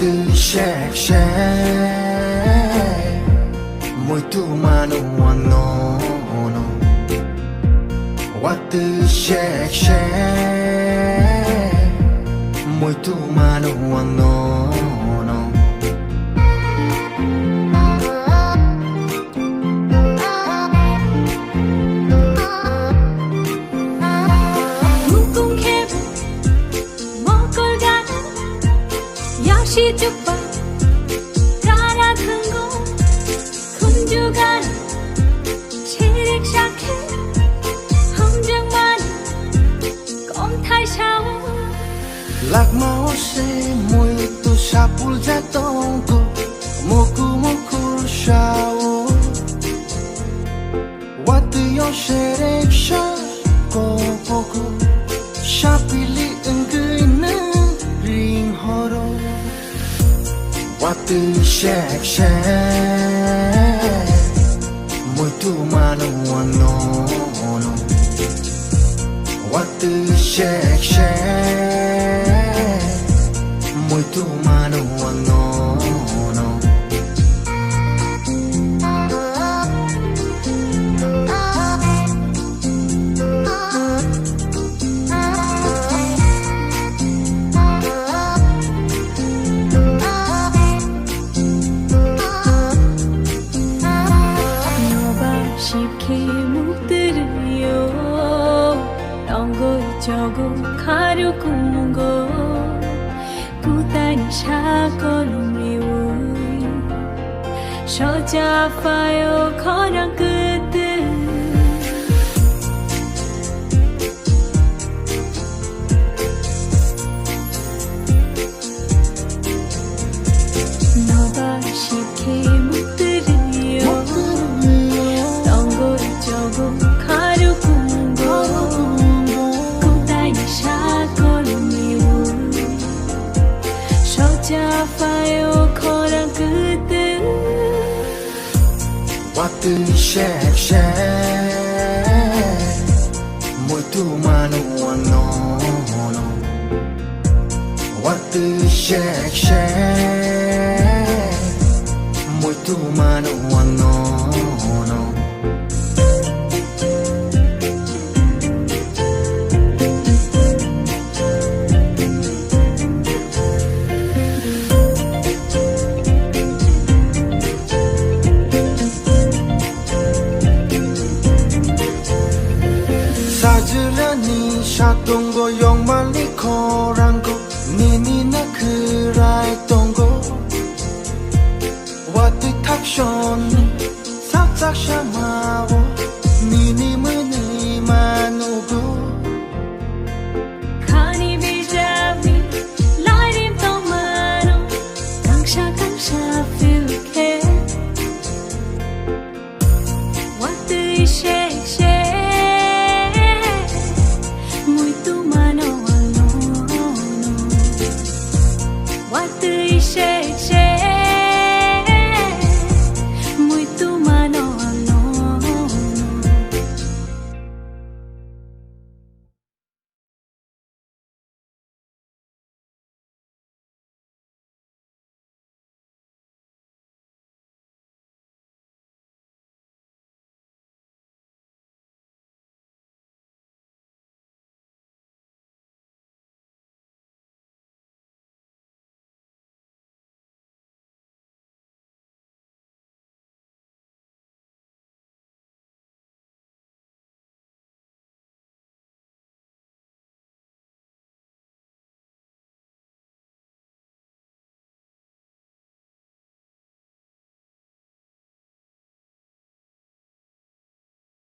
Watu shake shake Muito mano no no Watu shake shake Muito mano no no Yashi chupa Rara thungo Kunjugan Chirik shakhe Hum jang mani Kom thai sao Lạc máu se muito sapul jatongo Moku moku sao Watu yo sherek sha Kopoku Shapili engui na ring horo Watu shake shake Muito mano no no Watu shake shake Muito mano no no 저고 가려고 거 구단이 샤걸음리우 서자파요 거랑 그들 너가 쉽게 못 들으려 넌거 저고 가려고 Watu shake shake Muito mano no no Watu shake shake Muito mano no no 사즈라니 샤똥고 영말리 코랑고 니니나 그라이똥고 와드 탁션니 살짝 샤마워 니니무니만 오고 가니 비자미 라이림 똥마노 강샤 필케 와드 쉐이쉐